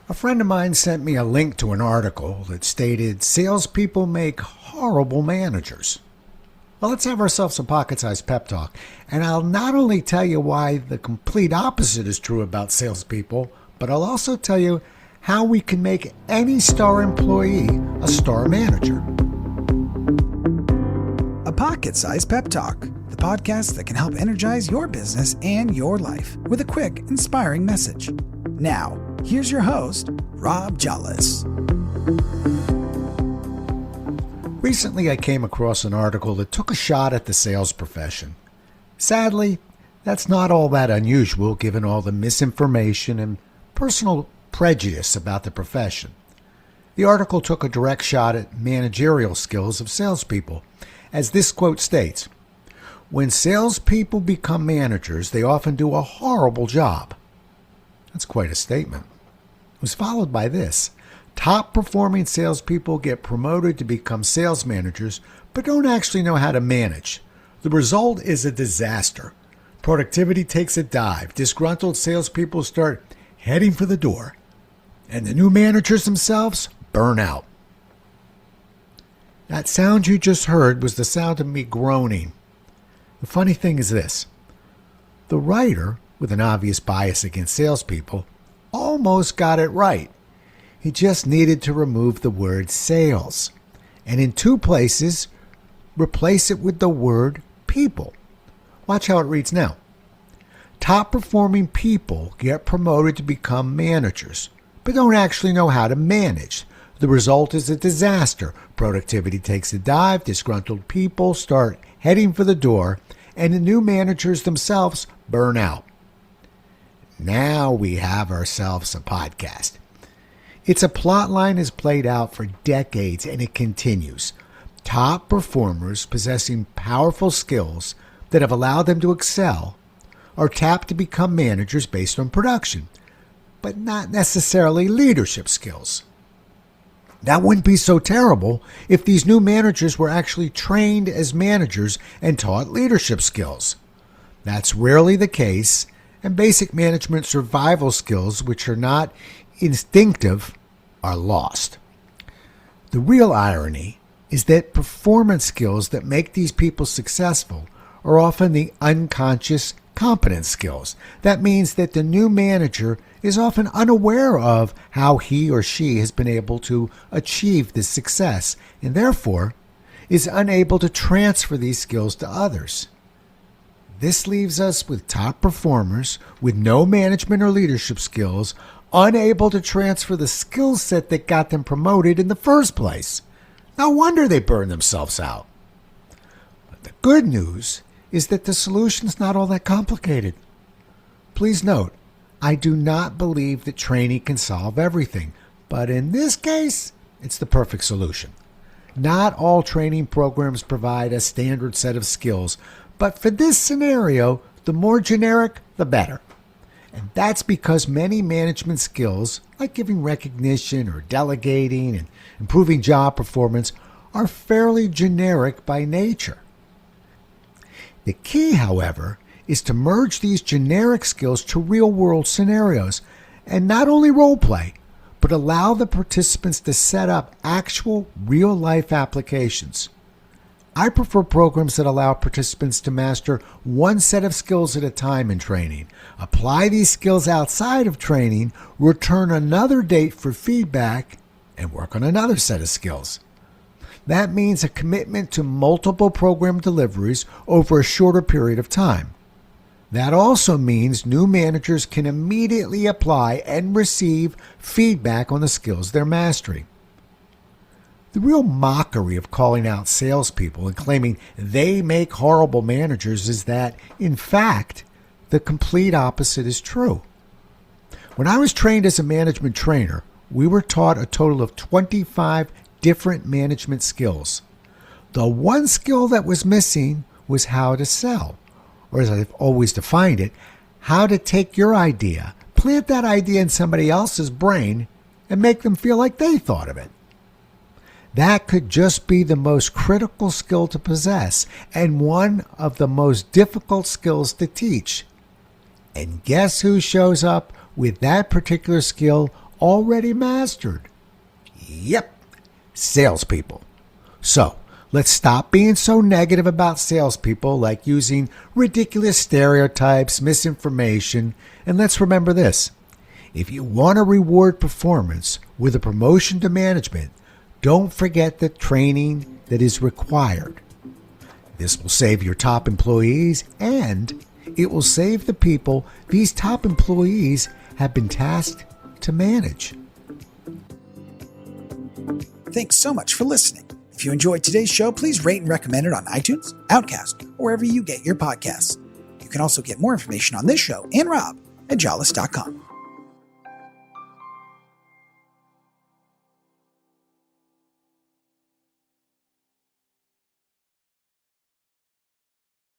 A friend of mine sent me a link to an article that stated salespeople make horrible managers. Well, let's have ourselves a pocket-sized pep talk, and I'll not only tell you why the complete opposite is true about salespeople, but I'll also tell you how we can make any star employee a star manager. A Pocket Sized Pep Talk, the podcast that can help energize your business and your life with a quick, inspiring message. Now, here's your host, Rob Jollis. Recently, I came across an article that took a shot at the sales profession. Sadly, that's not all that unusual given all the misinformation and personal prejudice about the profession. The article took a direct shot at managerial skills of salespeople, as this quote states, "When salespeople become managers, they often do a horrible job." That's quite a statement. It was followed by this. Top-performing salespeople get promoted to become sales managers, but don't actually know how to manage. The result is a disaster. Productivity takes a dive. Disgruntled salespeople start heading for the door, and the new managers themselves burn out. That sound you just heard was the sound of me groaning. The funny thing is this. The writer, with an obvious bias against salespeople, almost got it right. He just needed to remove the word sales, and in two places, replace it with the word people. Watch how it reads now. Top-performing people get promoted to become managers, but don't actually know how to manage. The result is a disaster. Productivity takes a dive, disgruntled people start heading for the door, and the new managers themselves burn out. Now we have ourselves a podcast. Its a plot line is played out for decades, and it continues. Top performers possessing powerful skills that have allowed them to excel are tapped to become managers based on production, but not necessarily leadership skills. That wouldn't be so terrible if these new managers were actually trained as managers and taught leadership skills. That's rarely the case, and basic management survival skills, which are not instinctive, are lost. The real irony is that performance skills that make these people successful are often the unconscious competence skills. That means that the new manager is often unaware of how he or she has been able to achieve this success, and therefore is unable to transfer these skills to others. This leaves us with top performers with no management or leadership skills, unable to transfer the skill set that got them promoted in the first place. No wonder they burn themselves out. But the good news is that the solution's not all that complicated. Please note, I do not believe that training can solve everything, but in this case, it's the perfect solution. Not all training programs provide a standard set of skills, but for this scenario, the more generic, the better. And that's because many management skills, like giving recognition or delegating and improving job performance, are fairly generic by nature. The key, however, is to merge these generic skills to real-world scenarios, and not only role-play, but allow the participants to set up actual real-life applications. I prefer programs that allow participants to master one set of skills at a time in training, apply these skills outside of training, return another date for feedback, and work on another set of skills. That means a commitment to multiple program deliveries over a shorter period of time. That also means new managers can immediately apply and receive feedback on the skills they're mastering. The real mockery of calling out salespeople and claiming they make horrible managers is that, in fact, the complete opposite is true. When I was trained as a management trainer, we were taught a total of 25 different management skills. The one skill that was missing was how to sell, or as I've always defined it, how to take your idea, plant that idea in somebody else's brain, and make them feel like they thought of it. That could just be the most critical skill to possess and one of the most difficult skills to teach. And guess who shows up with that particular skill already mastered. Yep, salespeople. So, let's stop being so negative about salespeople, like using ridiculous stereotypes, misinformation, and let's remember this. If you want to reward performance with a promotion to management, don't forget the training that is required. This will save your top employees, and it will save the people these top employees have been tasked to manage. Thanks so much for listening. If you enjoyed today's show, please rate and recommend it on iTunes, Outcast, or wherever you get your podcasts. You can also get more information on this show and Rob at jollis.com.